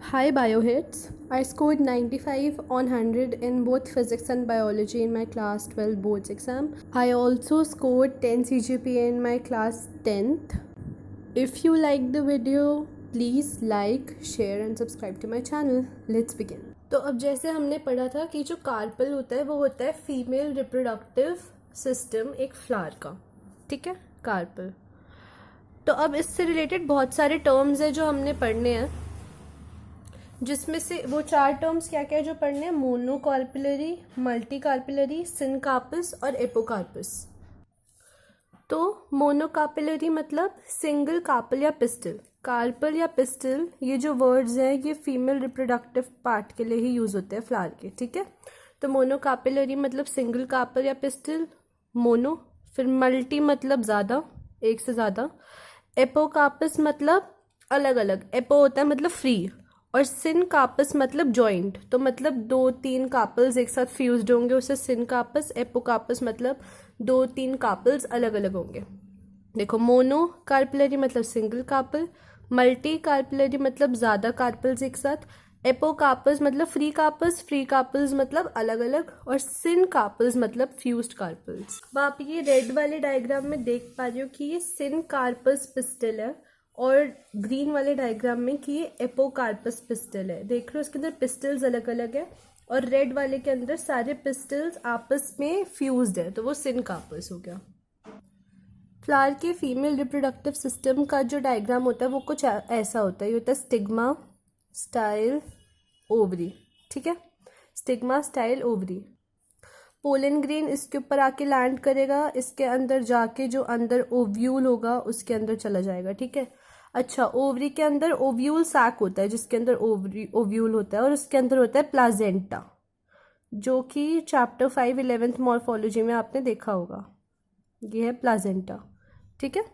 Hi Biohits. I scored 95 on 100 in both physics and biology in my class 12 boards exam. I also scored 10 CGPA in my class 10th. If you like the video, please like, share and subscribe to my channel. Let's begin. तो अब जैसे हमने पढ़ा था कि जो carpel होता है वो होता है फीमेल रिप्रोडक्टिव सिस्टम एक फ्लावर का, ठीक है, कार्पल। तो अब इससे रिलेटेड बहुत सारे टर्म्स हैं जो हमने पढ़ने हैं, जिसमें से वो चार टर्म्स क्या क्या है जो पढ़ने हैं: मोनोकार्पिलरी, मल्टीकार्पिलरी, सिनकार्पस और एपोकार्पस। तो मोनोकार्पिलरी मतलब सिंगल कार्पल या पिस्टल। कार्पल या पिस्टल ये जो वर्ड्स हैं ये फीमेल रिप्रोडक्टिव पार्ट के लिए ही यूज होते हैं फ्लावर के, ठीक है। तो मोनोकार्पिलरी मतलब सिंगल कार्पल या पिस्टल, मोनो। फिर मल्टी मतलब ज़्यादा, एक से ज़्यादा। एपोकार्पस मतलब अलग अलग, एपो होता है मतलब फ्री, और सिनकार्पस मतलब जॉइंट, तो मतलब दो तीन कार्पल्स एक साथ फ्यूज्ड होंगे उसे सिनकार्पस। एपोकार्पस मतलब दो तीन कार्पल्स अलग अलग होंगे। देखो, मोनो कार्पिलरी मतलब सिंगल कार्पल, मल्टी कार्पिलरी मतलब ज़्यादा कार्पल्स एक साथ, एपोकार्पस मतलब फ्री कार्पल्स, फ्री कार्पल्स मतलब अलग अलग, और सिनकार्पल्स मतलब फ्यूज्ड कार्पल्स। अब आप ये रेड वाले डायग्राम में देख पा रहे हो कि ये सिनकार्पस पिस्टल है, और ग्रीन वाले डायग्राम में कि ये एपोकार्पस पिस्टल है। देख रहे हो उसके अंदर पिस्टल्स अलग अलग है, और रेड वाले के अंदर सारे पिस्टल्स आपस में फ्यूज्ड है, तो वो सिनकार्पस हो गया। फ्लावर के फीमेल रिप्रोडक्टिव सिस्टम का जो डायग्राम होता है वो कुछ ऐसा होता है। ये होता है स्टिग्मा, स्टाइल, ओवरी, ठीक है। Stigma, style, ovary. Pollen grain इसके ऊपर आके लैंड करेगा, इसके अंदर जाके जो अंदर ओव्यूल होगा उसके अंदर चला जाएगा, ठीक है। अच्छा, ओवरी के अंदर ओव्यूल सैक होता है जिसके अंदर ओव्यूल होता है, और उसके अंदर होता है प्लाजेंटा, जो कि चैप्टर 5 11th मॉर्फोलॉजी में आपने देखा होगा। ये है प्लाजेंटा, ठीक है।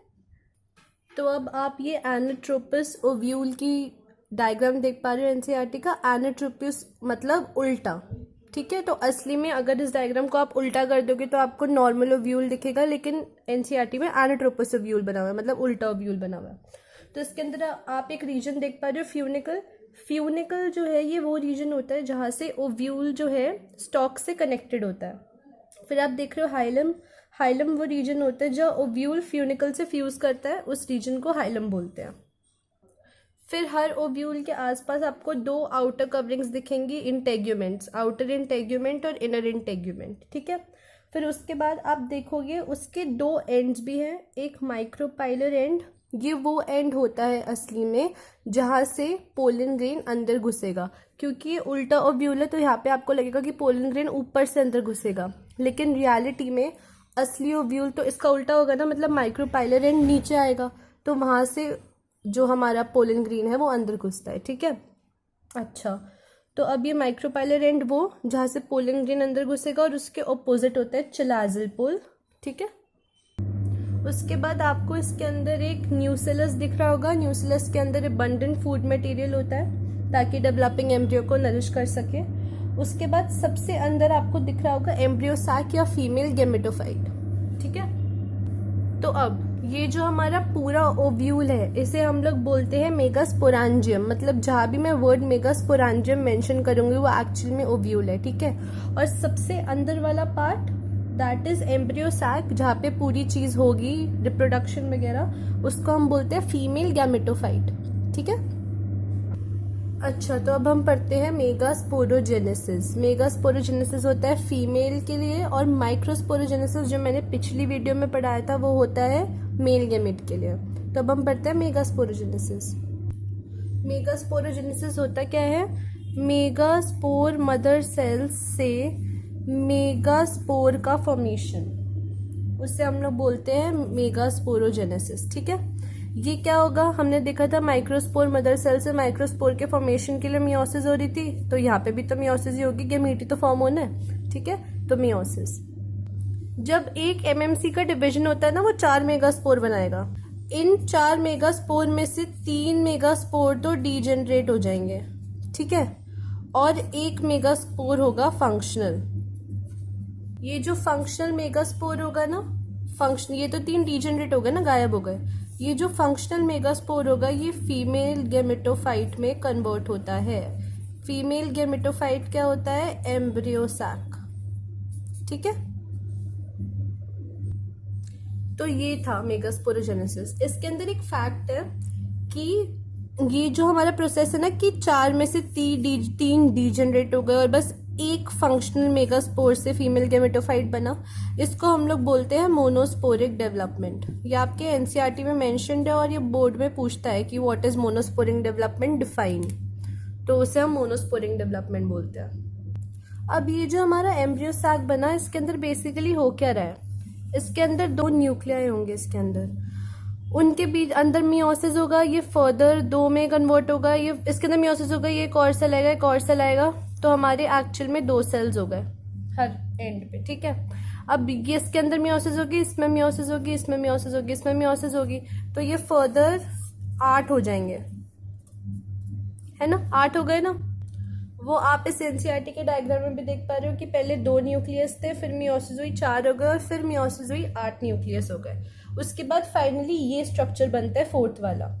तो अब आप ये एनाट्रोपस ओव्यूल की डायग्राम देख पा रहे हो एनसीईआरटी का। एनाट्रोपस मतलब उल्टा, ठीक है। तो असली में अगर इस डायग्राम को आप उल्टा कर दोगे तो आपको नॉर्मल ओव्यूल दिखेगा, लेकिन एनसीईआरटी में एनाट्रोपस ओव्यूल बना हुआ है, मतलब उल्टा ओव्यूल बना हुआ है। तो इसके अंदर आप एक रीजन देख पा रहे हो, फ्यूनिकल। फ्यूनिकल जो है ये वो रीजन होता है जहाँ से ओव्यूल जो है स्टॉक से कनेक्टेड होता है। फिर आप देख रहे हो हाइलम। हाइलम वो रीजन होता है जहाँ ओव्यूल फ्यूनिकल से फ्यूज करता है, उस रीजन को हाइलम बोलते हैं। फिर हर ओव्यूल के आसपास आपको दो आउटर कवरिंग्स दिखेंगी, इंटेग्यूमेंट्स, आउटर इंटेग्यूमेंट और इनर इंटेग्यूमेंट, ठीक है। फिर उसके बाद आप देखोगे उसके दो एंड्स भी हैं, एक माइक्रोपाइलर एंड, ये वो एंड होता है असली में जहाँ से पोलन ग्रेन अंदर घुसेगा। क्योंकि ये उल्टा ओव्यूल है तो यहाँ पे आपको लगेगा कि पोलन ग्रेन ऊपर से अंदर घुसेगा, लेकिन रियलिटी में असली ओव्यूल तो इसका उल्टा होगा ना, मतलब माइक्रोपाइलर एंड नीचे आएगा, तो वहाँ से जो हमारा पोलन ग्रेन है वो अंदर घुसता है, ठीक है। अच्छा, तो अब ये माइक्रोपाइलर एंड वो जहाँ से पोलन ग्रेन अंदर घुसेगा, और उसके ऑपोजिट होता है चिलाजल पोल, ठीक है। उसके बाद आपको इसके अंदर एक न्यूसिलस दिख रहा होगा। न्यूसिलस के अंदर अबंडेंट फूड मटेरियल होता है ताकि डेवलपिंग एम्ब्रियो को नरिश कर सके। उसके बाद सबसे अंदर आपको दिख रहा होगा एम्ब्रियो सैक या फीमेल गेमेटोफाइट, ठीक है। तो अब ये जो हमारा पूरा ओव्यूल है इसे हम लोग बोलते हैं मेगास्पोरेंजियम, मतलब जहाँ भी मैं वर्ड मेगास्पोरेंजियम मेंशन करूंगी वो एक्चुअल में ओव्यूल है, ठीक है। और सबसे अंदर वाला part that is embryo sac, जहाँ पे पूरी चीज होगी रिप्रोडक्शन वगैरह, उसको हम बोलते हैं फीमेल गैमेटोफाइट, ठीक है। अच्छा, तो अब हम पढ़ते हैं मेगास्पोरोजेनेसिस। मेगास्पोरोजेनेसिस होता है फीमेल के लिए, और माइक्रोस्पोरोजेनेसिस जो मैंने पिछली वीडियो में पढ़ाया था वो होता है मेल गैमेट के लिए। तो अब हम पढ़ते हैं मेगास्पोरोजेनेसिस। मेगास्पोरोजेनेसिस होता क्या है? मेगास्पोर मदर सेल्स से मेगास्पोर का फॉर्मेशन, उससे हम लोग बोलते हैं मेगास्पोरोजेनेसिस, ठीक है। ये क्या होगा? हमने देखा था माइक्रोस्पोर मदर सेल से माइक्रोस्पोर के फॉर्मेशन के लिए मियोसिस हो रही थी, तो यहाँ पे भी तो मियोसिस ही होगी, गैमीट तो फॉर्म होना है, ठीक है। तो मियोसिस, जब एक एमएमसी का डिवीजन होता है ना, वो 4 मेगास्पोर बनाएगा। इन 4 मेगास्पोर में से 3 मेगास्पोर तो डीजेनरेट हो जाएंगे, ठीक है, और 1 मेगास्पोर होगा फंक्शनल। ये जो फंक्शनल मेगास्पोर होगा ना, फंक्शन, ये तो 3 डीजेनरेट हो गए ना, गायब हो गए, ये जो फंक्शनल मेगास्पोर होगा ये फीमेल गेमेटोफाइट में कन्वर्ट होता है। फीमेल गेमेटोफाइट क्या होता है? Embryo sac. ठीक है, तो ये था मेगास्पोरोजेनेसिस। इसके अंदर एक फैक्ट है कि ये जो हमारा प्रोसेस है ना कि 4 में से 3 डीजेनरेट हो गए और बस एक फंक्शनल मेगास्पोर से फीमेल गेमेटोफाइट बना, इसको हम लोग बोलते हैं मोनोस्पोरिक डेवलपमेंट। ये आपके एनसीईआरटी में मेंशन्ड है और ये बोर्ड में पूछता है कि what is monosporic development, define, तो उसे हम मोनोस्पोरिक डेवलपमेंट बोलते हैं। अब ये जो हमारा एम्ब्रियो सैक बना, इसके अंदर बेसिकली हो क्या रहा है? इसके अंदर 2 न्यूक्लियाई होंगे, इसके अंदर उनके बीच अंदर मियोसिस होगा, ये फर्दर 2 में कन्वर्ट होगा, ये इसके अंदर मियोसिस होगा, ये एक और सेल आएगा, एक और सेल आएगा, तो हमारे एक्चुअल में 2 सेल्स हो गए हर एंड पे। ठीक है, अब ये इसके अंदर मियोसिस होगी, इसमें मियोसिस होगी, इसमें मियोसिस होगी, इसमें मियोसिस होगी, तो ये फर्दर 8 हो जाएंगे, है ना? 8 हो गए ना? वो आप इस एनसीईआरटी के डायग्राम में भी देख पा रहे हो कि पहले 2 न्यूक्लियस थे, फिर मियोसिस हुई 4 हो गए और फिर मियोसिस हुई 8 न्यूक्लियस हो गए। उसके बाद फाइनली ये स्ट्रक्चर बनता है 4th वाला।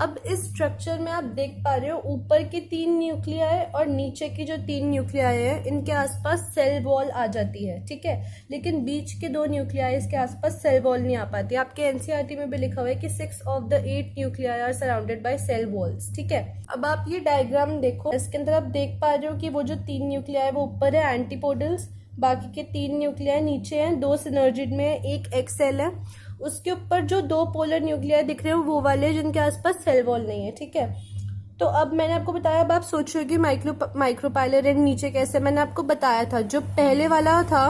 अब इस स्ट्रक्चर में आप देख पा रहे हो ऊपर के 3 न्यूक्लियाई और नीचे की जो 3 न्यूक्लियाई है इनके आसपास सेल वॉल आ जाती है। ठीक है, लेकिन बीच के 2 न्यूक्लियाई के आसपास सेल वॉल नहीं आ पाती। आपके एनसीईआरटी में भी लिखा हुआ है कि 6 of the 8 nuclei are surrounded by cell walls. ठीक है, अब आप ये डायग्राम देखो, इसके अंदर आप देख पा रहे हो कि वो जो 3 न्यूक्लियाई वो ऊपर है एंटीपोडल्स, बाकी के 3 न्यूक्लियाई नीचे हैं, 2 सिनर्जिड में, एक एक्स सेल है, उसके ऊपर जो 2 पोलर न्यूक्लियाई दिख रहे हो वो वाले जिनके आसपास सेल वॉल नहीं है। ठीक है, तो अब मैंने आपको बताया, अब आप सोच रहे हो कि माइक्रोपाइलर एंड नीचे कैसे, मैंने आपको बताया था जो पहले वाला था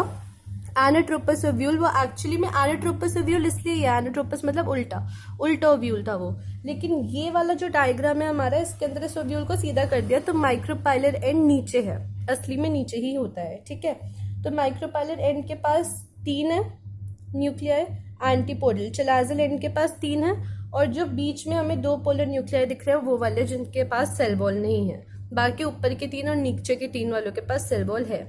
एनाट्रोपस ओव्यूल, वो एक्चुअली में एनाट्रोपस ओव्यूल इसलिए, एनाट्रोपस मतलब उल्टा ओव्यूल था वो, लेकिन ये वाला जो डायग्राम है हमारा इसके अंदर इस ओव्यूल को सीधा कर दिया, तो माइक्रोपाइलर एंड नीचे है, असली में नीचे ही होता है। ठीक है, तो माइक्रोपाइलर एंड के पास 3 है न्यूक्लियाई, एंटीपोडल चलाजल एंड के पास 3 है, और जो बीच में हमें 2 पोलर न्यूक्लियाई दिख रहे हैं वो वाले जिनके पास सेल वॉल नहीं है, बाकी ऊपर के 3 और नीचे के 3 वालों के पास सेल वॉल है।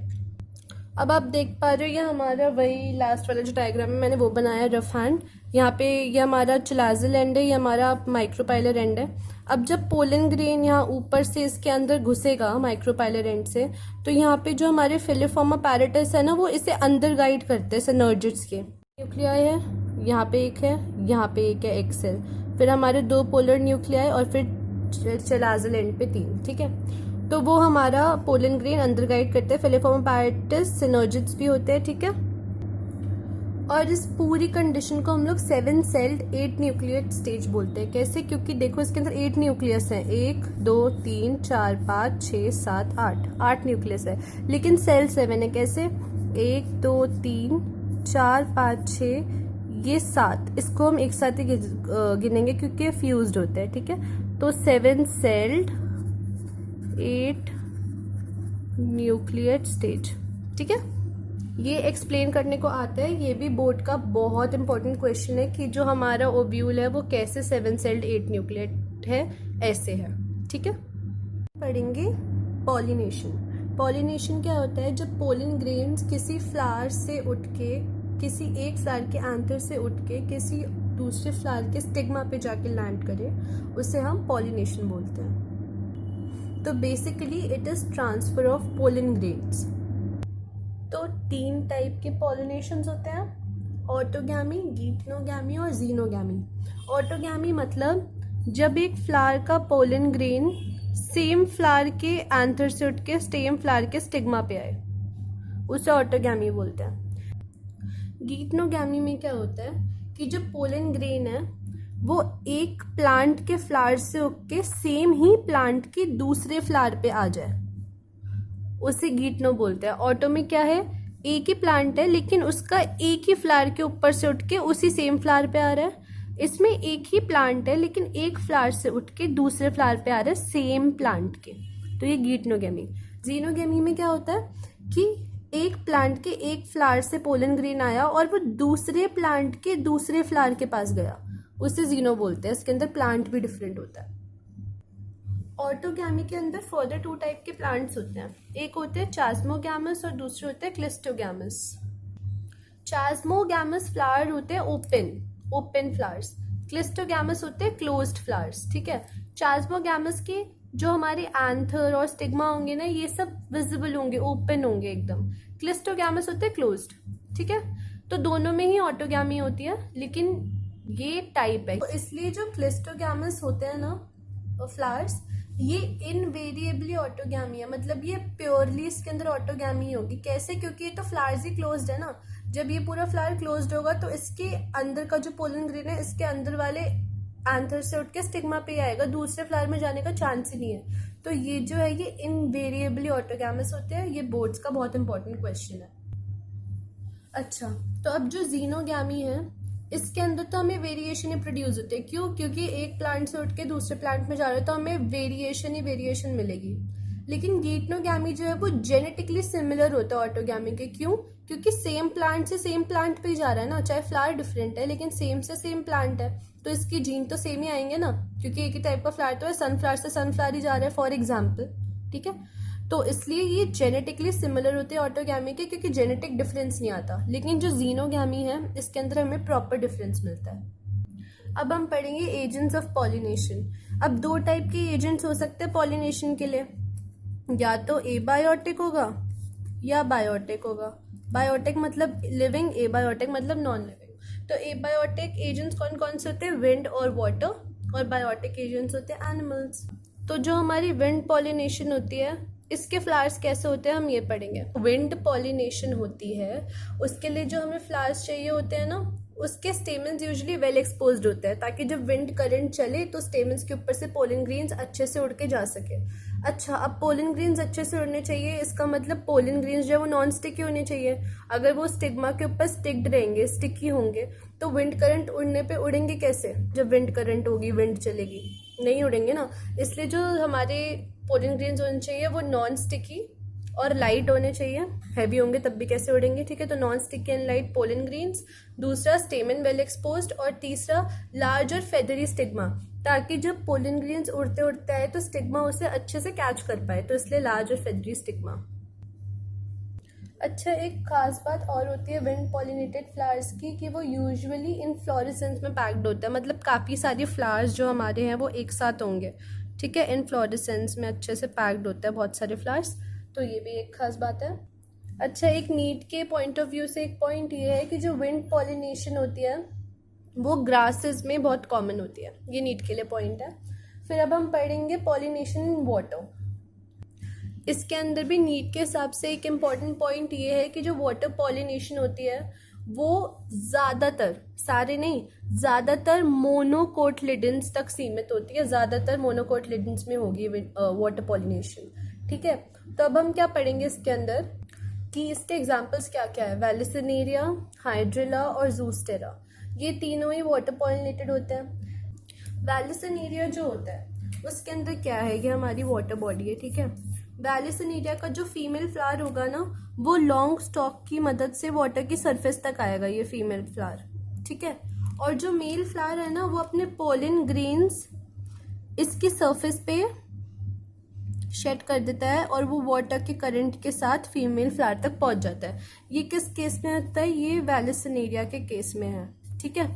अब आप देख पा रहे हो ये हमारा वही लास्ट वाला जो डायग्राम है मैंने वो बनाया रफ हैंड, यहाँ पे ये हमारा चलाजल एंड है, ये हमारा माइक्रोपाइलर एंड है। अब जब पोलन ग्रेन यहाँ ऊपर से इसके अंदर घुसेगा माइक्रोपाइलर एंड से, तो यहाँ पे जो हमारे फिलिफॉर्म अपैरेटस है ना वो इसे अंदर गाइड करते हैं सिनर्जिड्स के। न्यूक्लियाई है, यहाँ पे एक है, यहाँ पे एक है एक्सेल, फिर हमारे 2 पोलर न्यूक्लियाई और फिर चलाजल एंड पे 3। ठीक है, तो वो हमारा पोलन ग्रेन अंदर गाइड करते हैं, फिलिफॉर्म अपैरेटस सिनर्जिड्स भी होते हैं। ठीक है, और इस पूरी कंडीशन को हम लोग 7 सेल्ड 8 न्यूक्लियट स्टेज बोलते हैं। कैसे? क्योंकि देखो इसके अंदर 8 न्यूक्लियस हैं, 1 2 3 4 5 6 7 8 न्यूक्लियस है, लेकिन सेल 7 है। कैसे? 1 2 3 4 5 6 ये 7, इसको हम एक साथ ही गिनेंगे क्योंकि फ्यूज्ड होते हैं। ठीक है, तो 7 सेल्ड 8 न्यूक्लियट स्टेज। ठीक है, ये एक्सप्लेन करने को आता है, ये भी बोर्ड का बहुत इंपॉर्टेंट क्वेश्चन है कि जो हमारा ओव्यूल है वो कैसे 7 सेल्ड 8 न्यूक्लियट है, ऐसे है। ठीक है, पढ़ेंगे पॉलिनेशन। पॉलिनेशन क्या होता है? जब पोलन ग्रेन्स किसी फ्लावर से उठ के, किसी एक फ्लावर के एंथर से उठ के किसी दूसरे फ्लावर के स्टिग्मा पे जाके लैंड करे, उसे हम पॉलिनेशन बोलते हैं। तो basically it is transfer of pollen grains. तो 3 टाइप के पॉलिनेशंस होते हैं, ऑटोगैमी, गीटनोगैमी और जीनोगैमी। ऑटोगैमी मतलब जब एक फ्लावर का पोलन ग्रेन सेम फ्लावर के एंथर से उठ के सेम फ्लावर के स्टिग्मा पे आए, उसे ऑटोगैमी बोलते हैं। गीटनोगैमी में क्या होता है कि जो पोलन ग्रेन है वो एक प्लांट के फ्लावर से उठ के सेम ही प्लांट के दूसरे फ्लावर पे आ जाए, उसे गीटनो बोलते हैं। ऑटो में क्या है? एक ही प्लांट है लेकिन उसका एक ही फ्लावर के ऊपर से उठ के उसी सेम फ्लावर पे आ रहा है। इसमें एक ही प्लांट है लेकिन एक फ्लावर से उठ के दूसरे फ्लावर पे आ रहा है सेम प्लांट के, तो ये गीटनोगैमी। जीनोगैमी में क्या होता है कि एक प्लांट के एक फ्लावर से पोलन ग्रेन आया और वो दूसरे प्लांट के दूसरे फ्लावर के पास गया, उसे जीनो बोलते हैं। इसके अंदर प्लांट भी डिफरेंट होता है। ऑटोगैमी के अंदर फर्दर 2 टाइप के प्लांट्स होते हैं, एक होते हैं चास्मोगैमस और दूसरे होते हैं क्लिस्टोगैमस। चास्मोगैमस फ्लावर होते हैं ओपन ओपन फ्लावर्स, क्लिस्टोगैमस होते हैं क्लोज्ड फ्लावर्स, ठीक है। चास्मोगैमस के जो हमारे एंथर और स्टिग्मा होंगे ना, ये सब विजिबल होंगे, ओपन होंगे एकदम। क्लिस्टोगैमस होते हैं क्लोज्ड, ठीक है। तो दोनों में ही ऑटोगैमी होती है, लेकिन ये टाइप है, तो इसलिए जो क्लिस्टोगैमस होते हैं ना फ्लावर्स, ये इनवेरिएबली ऑटोगैमी है, मतलब ये प्योरली इसके अंदर ऑटोगैमी होगी। कैसे? क्योंकि ये तो फ्लावर्स ही क्लोज्ड है ना। जब ये पूरा फ्लावर क्लोज्ड होगा तो इसके अंदर का जो पोलन ग्रेन है, इसके अंदर वाले एंथर से उठ के स्टिग्मा पे आएगा, दूसरे फ्लावर में जाने का चांस ही नहीं है। तो ये जो है ये इनवेरिएबली ऑटोगैमस होते हैं। ये बोर्ड्स का बहुत इंपॉर्टेंट क्वेश्चन है। अच्छा, तो अब जो जीनोगैमी है, इसके अंदर तो हमें वेरिएशन ही प्रोड्यूस होते हैं। क्यों? क्योंकि एक प्लांट से उठ के दूसरे प्लांट में जा रहे हो तो हमें वेरिएशन ही वेरिएशन मिलेगी। लेकिन गीटनोगैमी जो है वो जेनेटिकली सिमिलर होता है ऑटोगैमी के। क्यों? क्योंकि सेम प्लांट से सेम प्लांट पे ही जा रहा है ना, चाहे फ्लावर डिफरेंट है लेकिन सेम से सेम प्लांट है, तो इसकी जीन तो सेम ही आएंगे ना, क्योंकि एक ही टाइप का फ्लावर तो है, सनफ्लावर से सनफ्लावर ही जा रहा है फॉर एग्जाम्पल, ठीक है। तो इसलिए ये जेनेटिकली सिमिलर होते हैं ऑटोगैमी के, क्योंकि जेनेटिक डिफरेंस नहीं आता। लेकिन जो जीनोगैमी है, इसके अंदर हमें प्रॉपर डिफरेंस मिलता है। अब हम पढ़ेंगे एजेंट्स ऑफ पॉलिनेशन। अब दो टाइप के एजेंट्स हो सकते हैं पॉलिनेशन के लिए, या तो एबायोटिक होगा या बायोटिक होगा। बायोटिक मतलब लिविंग, एबायोटिक मतलब नॉन लिविंग। तो एबायोटिक एजेंट्स कौन कौन से होते हैं? विंड और वाटर। और बायोटिक एजेंट्स होते हैं एनिमल्स। तो जो हमारी विंड पॉलिनेशन होती है, इसके फ्लावर्स कैसे होते हैं हम ये पढ़ेंगे। विंड पॉलिनेशन होती है, उसके लिए जो हमें फ्लावर्स चाहिए होते हैं ना, उसके स्टेमन्स यूजुअली वेल एक्सपोज्ड होते हैं, ताकि जब विंड करंट चले तो स्टेमन्स के ऊपर से पोलन ग्रेन्स अच्छे से उड़ के जा सके। अच्छा, अब पोलन ग्रेन्स अच्छे से उड़ने चाहिए, इसका मतलब पोलन ग्रेन्स जो है वो नॉन स्टिकी होने चाहिए। अगर वो स्टिग्मा के ऊपर स्टिक्ड रहेंगे, स्टिकी होंगे, तो विंड करंट उड़ने पे उड़ेंगे कैसे? जब विंड करंट होगी, विंड चलेगी, नहीं उड़ेंगे ना। इसलिए जो हमारे पोलन ग्रेन्स होने चाहिए वो नॉन स्टिकी और लाइट होने चाहिए। हैवी होंगे तब भी कैसे उड़ेंगे, ठीक है। तो non sticky and light pollen grains, दूसरा स्टेमन वेल एक्सपोज्ड, और तीसरा लार्ज और फेदरी स्टिग्मा, ताकि जब पोलन ग्रेन्स उड़ते उड़ते आए तो स्टिग्मा उसे अच्छे से कैच कर पाए, तो इसलिए लार्ज और फेदरी स्टिग्मा। अच्छा, एक खास बात और होती है विंड पॉलिनेटेड फ्लावर्स की, कि वो यूजुअली इनफ्लोरेसेंस में पैक्ड होता है, मतलब काफ़ी सारी फ्लावर्स जो हमारे हैं वो एक साथ होंगे, ठीक है। इनफ्लोरेसेंस में अच्छे से पैक्ड होता है बहुत सारे फ्लावर्स, तो ये भी एक खास बात है। अच्छा, एक नीट के पॉइंट ऑफ व्यू से एक पॉइंट ये है कि जो विंड पॉलिनेशन होती है वो ग्रासेस में बहुत कॉमन होती है, ये नीट के लिए पॉइंट है। फिर अब हम पढ़ेंगे पॉलिनेशन इन वाटर। इसके अंदर भी नीट के हिसाब से एक इम्पॉर्टेंट पॉइंट ये है कि जो वाटर पॉलिनेशन होती है वो ज़्यादातर, सारे नहीं, ज़्यादातर मोनोकोटलिडेंस तक सीमित होती है। ज़्यादातर मोनोकोटलिडेंस में होगी वाटर पॉलिनेशन, ठीक है। तो अब हम क्या पढ़ेंगे इसके अंदर कि इसके एग्जाम्पल्स क्या क्या है। वैलिसिनेरिया, हाइड्रिला और जूस्टेरा, ये तीनों ही वाटर पॉलिनेटेड होते हैं। वैलिसिनेरिया जो होता है उसके अंदर क्या है, ये हमारी वाटर बॉडी है, ठीक है। वैलिसिनेरिया का जो फीमेल फ्लावर होगा ना, वो लॉन्ग स्टॉक की मदद से वाटर की सरफेस तक आएगा, ये फीमेल फ्लावर, ठीक है। और जो मेल फ्लावर है ना, वो अपने पोलन ग्रेन्स इसकी सरफेस पे शेड कर देता है और वो वाटर के करंट के साथ फीमेल फ्लावर तक पहुंच जाता है। ये किस केस में होता है? ये वैलिसिनेरिया के केस में है, ठीक है।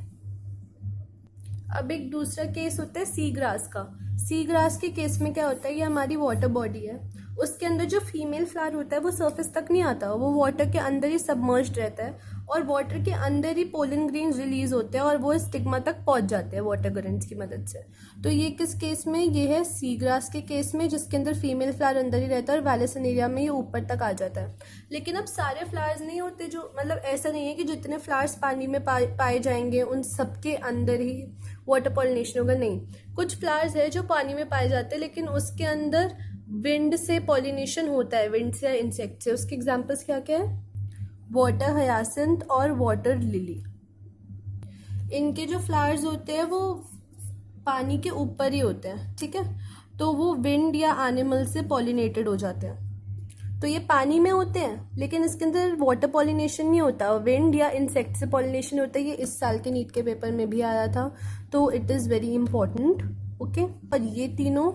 अब एक दूसरा केस होता है सी ग्रास का। सी ग्रास के केस में क्या होता है, ये हमारी वाटर बॉडी है, उसके अंदर जो फीमेल फ्लावर होता है वो सरफेस तक नहीं आता, वो वाटर के अंदर ही सबमर्ज्ड रहता है, और वाटर के अंदर ही पोलन ग्रेन्स रिलीज होते हैं और वो स्टिग्मा तक पहुंच जाते हैं वाटर करंट्स की मदद से। तो ये किस केस में? ये है सी ग्रास के केस में, जिसके अंदर फीमेल फ्लावर अंदर ही रहता है और वैलिसिनेरिया में ये ऊपर तक आ जाता है। लेकिन अब सारे फ्लावर्स नहीं होते, जो मतलब ऐसा नहीं है कि जितने फ्लावर्स पानी में पाए जाएंगे उन सबके अंदर ही वाटर पॉलिनेशन होगा, नहीं। कुछ फ्लावर्स है जो पानी में पाए जाते हैं लेकिन उसके अंदर विंड से पॉलिनेशन होता है, विंड से या इंसेक्ट से। उसके एग्जांपल्स क्या क्या है? वाटर हयासिंथ और वाटर लिली। इनके जो फ्लावर्स होते हैं वो पानी के ऊपर ही होते हैं, ठीक है। तो वो विंड या एनिमल से पॉलिनेटेड हो जाते हैं। तो ये पानी में होते हैं लेकिन इसके अंदर वाटर पॉलिनेशन नहीं होता, विंड या इंसेक्ट से पॉलिनेशन होता है। ये इस साल के नीट के पेपर में भी आया था, तो it is very important, okay. और ये तीनों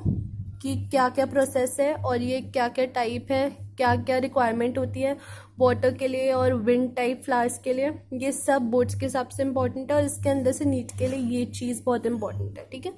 की क्या क्या प्रोसेस है और ये क्या क्या टाइप है, क्या क्या रिक्वायरमेंट होती है वाटर के लिए और विंड टाइप फ्लावर्स के लिए, ये सब बोर्ड्स के हिसाब से इम्पॉर्टेंट है और इसके अंदर से नीट के लिए ये चीज़ बहुत इंपॉर्टेंट है, ठीक है।